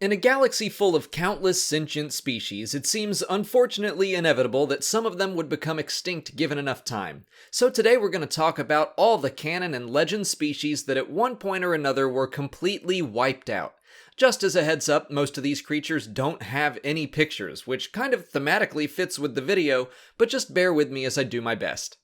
In a galaxy full of countless sentient species, it seems unfortunately inevitable that some of them would become extinct given enough time. So today we're going to talk about all the canon and legend species that at one point or another were completely wiped out. Just as a heads up, most of these creatures don't have any pictures, which kind of thematically fits with the video, but just bear with me as I do my best.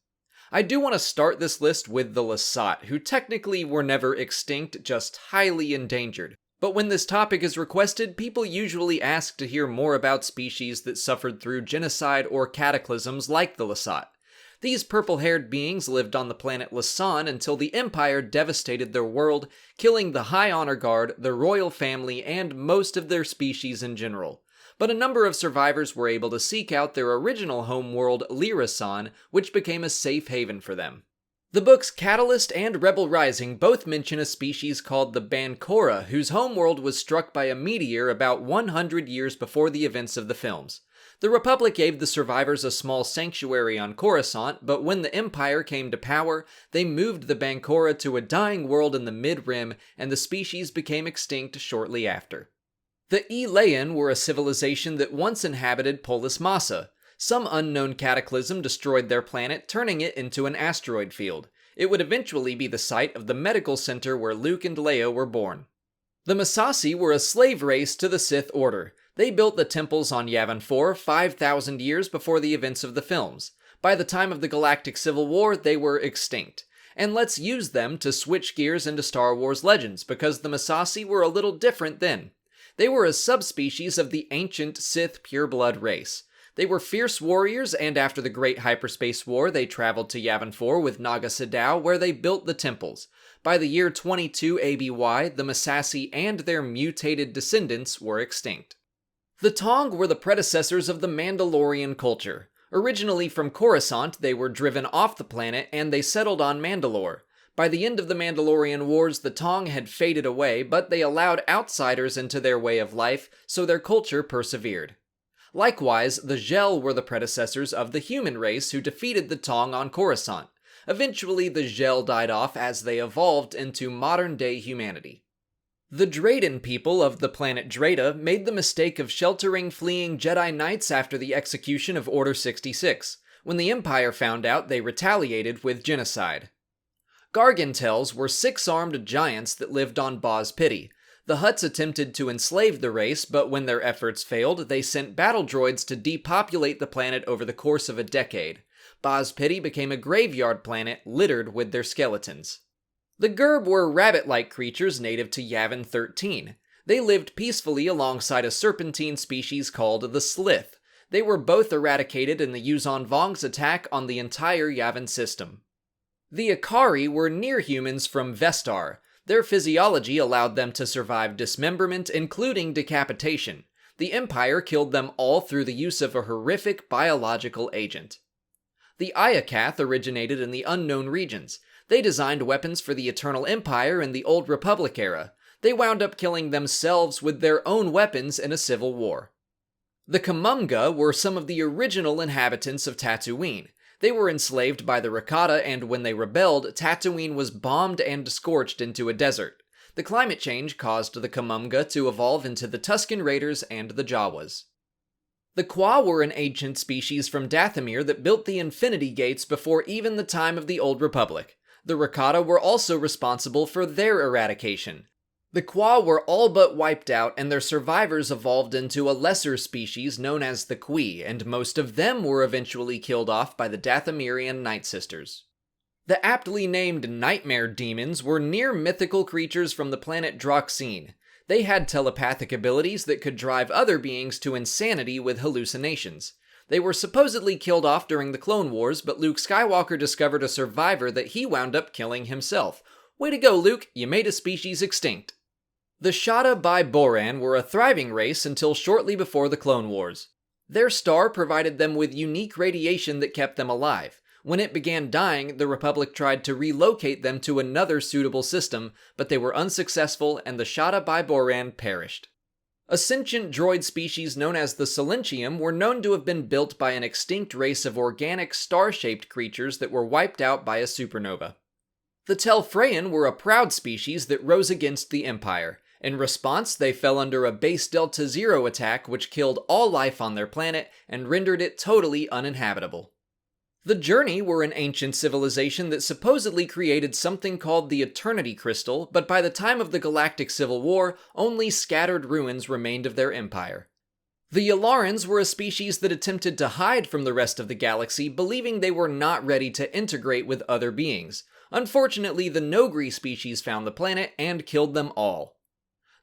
I do want to start this list with the Lasat, who technically were never extinct, just highly endangered. But when this topic is requested, people usually ask to hear more about species that suffered through genocide or cataclysms like the Lasat. These purple-haired beings lived on the planet Lasan until the Empire devastated their world, killing the High Honor Guard, the royal family, and most of their species in general. But a number of survivors were able to seek out their original homeworld, Lyrasan, which became a safe haven for them. The books Catalyst and Rebel Rising both mention a species called the Bancora, whose homeworld was struck by a meteor about 100 years before the events of the films. The Republic gave the survivors a small sanctuary on Coruscant, but when the Empire came to power, they moved the Bancora to a dying world in the Mid-Rim, and the species became extinct shortly after. The Elean were a civilization that once inhabited Polis Massa. Some unknown cataclysm destroyed their planet, turning it into an asteroid field. It would eventually be the site of the medical center where Luke and Leia were born. The Massassi were a slave race to the Sith Order. They built the temples on Yavin 4 5,000 years before the events of the films. By the time of the Galactic Civil War, they were extinct. And let's use them to switch gears into Star Wars Legends, because the Massassi were a little different then. They were a subspecies of the ancient Sith pureblood race. They were fierce warriors, and after the Great Hyperspace War, they traveled to Yavin 4 with Naga Sadow, where they built the temples. By the year 22 ABY, the Massassi and their mutated descendants were extinct. The Tong were the predecessors of the Mandalorian culture. Originally from Coruscant, they were driven off the planet, and they settled on Mandalore. By the end of the Mandalorian Wars, the Tong had faded away, but they allowed outsiders into their way of life, so their culture persevered. Likewise, the Gel were the predecessors of the human race who defeated the Tong on Coruscant. Eventually, the Gel died off as they evolved into modern-day humanity. The Drayden people of the planet Drayda made the mistake of sheltering fleeing Jedi Knights after the execution of Order 66. When the Empire found out, they retaliated with genocide. Gargantels were six-armed giants that lived on Boz Pity. The Hutts attempted to enslave the race, but when their efforts failed, they sent battle droids to depopulate the planet over the course of a decade. Boz Pity became a graveyard planet littered with their skeletons. The Gerb were rabbit-like creatures native to Yavin 13. They lived peacefully alongside a serpentine species called the Slith. They were both eradicated in the Yuuzhan Vong's attack on the entire Yavin system. The Ikari were near-humans from Vestar. Their physiology allowed them to survive dismemberment, including decapitation. The Empire killed them all through the use of a horrific biological agent. The Iakath originated in the Unknown Regions. They designed weapons for the Eternal Empire in the Old Republic era. They wound up killing themselves with their own weapons in a civil war. The Kamunga were some of the original inhabitants of Tatooine. They were enslaved by the Rakata, and when they rebelled, Tatooine was bombed and scorched into a desert. The climate change caused the Kamunga to evolve into the Tusken Raiders and the Jawas. The Qua were an ancient species from Dathomir that built the Infinity Gates before even the time of the Old Republic. The Rakata were also responsible for their eradication. The Qua were all but wiped out, and their survivors evolved into a lesser species known as the Qui, and most of them were eventually killed off by the Dathomirian Night Sisters. The aptly named Nightmare Demons were near-mythical creatures from the planet Droxine. They had telepathic abilities that could drive other beings to insanity with hallucinations. They were supposedly killed off during the Clone Wars, but Luke Skywalker discovered a survivor that he wound up killing himself. Way to go, Luke, you made a species extinct. The Shada by Boran were a thriving race until shortly before the Clone Wars. Their star provided them with unique radiation that kept them alive. When it began dying, the Republic tried to relocate them to another suitable system, but they were unsuccessful and the Shada by Boran perished. A sentient droid species known as the Silentium were known to have been built by an extinct race of organic star-shaped creatures that were wiped out by a supernova. The Telfraean were a proud species that rose against the Empire. In response, they fell under a base Delta Zero attack which killed all life on their planet and rendered it totally uninhabitable. The Journey were an ancient civilization that supposedly created something called the Eternity Crystal, but by the time of the Galactic Civil War, only scattered ruins remained of their empire. The Yalarans were a species that attempted to hide from the rest of the galaxy, believing they were not ready to integrate with other beings. Unfortunately, the Nogri species found the planet and killed them all.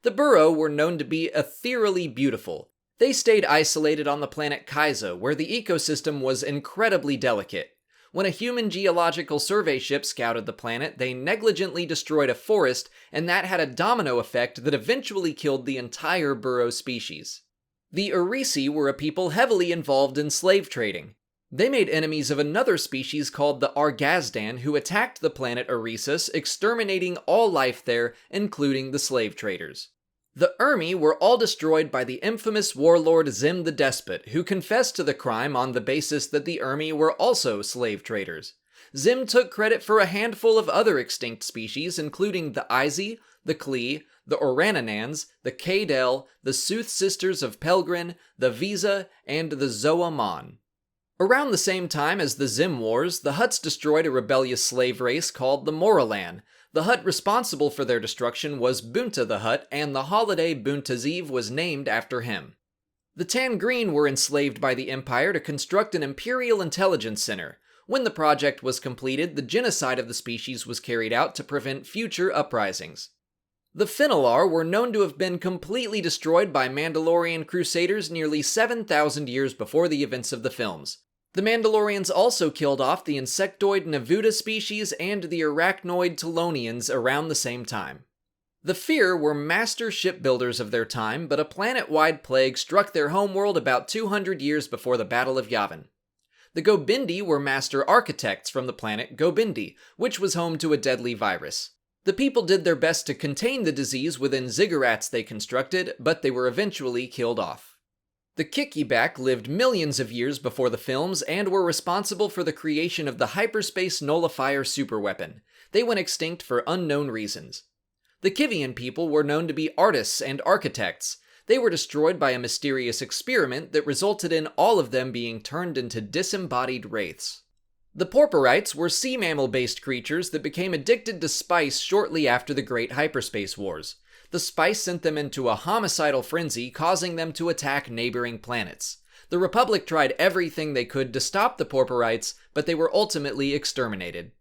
The Burrow were known to be ethereally beautiful. They stayed isolated on the planet Kaizo, where the ecosystem was incredibly delicate. When a human geological survey ship scouted the planet, they negligently destroyed a forest, and that had a domino effect that eventually killed the entire Burrow species. The Orisi were a people heavily involved in slave trading. They made enemies of another species called the Argazdan, who attacked the planet Orisus, exterminating all life there, including the slave traders. The Urmi were all destroyed by the infamous warlord Zim the Despot, who confessed to the crime on the basis that the Urmi were also slave traders. Zim took credit for a handful of other extinct species, including the Izi, the Klee, the Orananans, the Kaydel, the Sooth Sisters of Pelgrin, the Visa, and the Zoamon. Around the same time as the Zim Wars, the Hutts destroyed a rebellious slave race called the Moralan. The Hutt responsible for their destruction was Bunta the Hutt, and the holiday Bunta's Eve was named after him. The Tangreen were enslaved by the Empire to construct an Imperial Intelligence Center. When the project was completed, the genocide of the species was carried out to prevent future uprisings. The Finalar were known to have been completely destroyed by Mandalorian crusaders nearly 7,000 years before the events of the films. The Mandalorians also killed off the insectoid Nevuda species and the arachnoid Telonians around the same time. The Fear were master shipbuilders of their time, but a planet-wide plague struck their homeworld about 200 years before the Battle of Yavin. The Gobindi were master architects from the planet Gobindi, which was home to a deadly virus. The people did their best to contain the disease within ziggurats they constructed, but they were eventually killed off. The Kickback lived millions of years before the films and were responsible for the creation of the hyperspace nullifier superweapon. They went extinct for unknown reasons. The Kivian people were known to be artists and architects. They were destroyed by a mysterious experiment that resulted in all of them being turned into disembodied wraiths. The Porporites were sea mammal-based creatures that became addicted to spice shortly after the Great Hyperspace Wars. The spice sent them into a homicidal frenzy, causing them to attack neighboring planets. The Republic tried everything they could to stop the Porporites, but they were ultimately exterminated.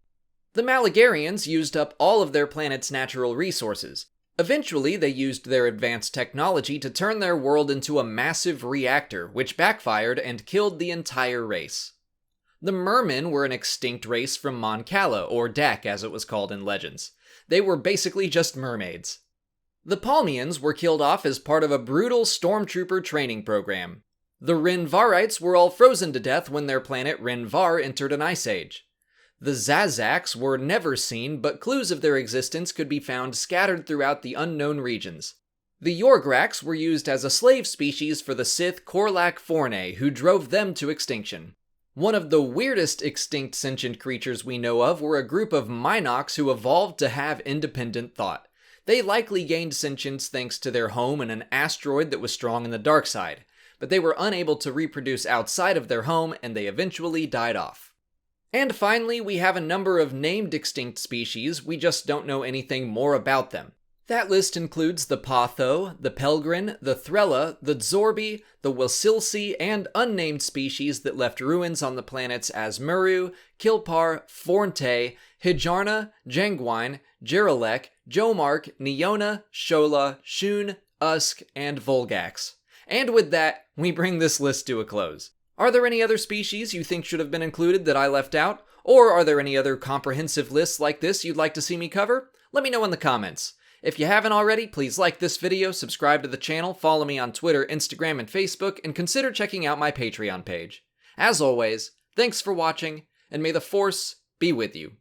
The Malagarians used up all of their planet's natural resources. Eventually, they used their advanced technology to turn their world into a massive reactor, which backfired and killed the entire race. The Mermen were an extinct race from Mon Cala, or Dak as it was called in Legends. They were basically just mermaids. The Palmians were killed off as part of a brutal stormtrooper training program. The Rinvarites were all frozen to death when their planet Rinvar entered an ice age. The Zazaks were never seen, but clues of their existence could be found scattered throughout the unknown regions. The Yorgraks were used as a slave species for the Sith Korlak Forne, who drove them to extinction. One of the weirdest extinct sentient creatures we know of were a group of Minox who evolved to have independent thought. They likely gained sentience thanks to their home in an asteroid that was strong in the dark side, but they were unable to reproduce outside of their home and they eventually died off. And finally, we have a number of named extinct species, we just don't know anything more about them. That list includes the Patho, the Pelgrin, the Thrella, the Zorbi, the Wasilsi, and unnamed species that left ruins on the planets Asmuru, Kilpar, Fornte, Hijarna, Jangwine, Jeralek, Jomark, Neona, Shola, Shun, Usk, and Volgax. And with that, we bring this list to a close. Are there any other species you think should have been included that I left out? Or are there any other comprehensive lists like this you'd like to see me cover? Let me know in the comments. If you haven't already, please like this video, subscribe to the channel, follow me on Twitter, Instagram, and Facebook, and consider checking out my Patreon page. As always, thanks for watching, and may the Force be with you.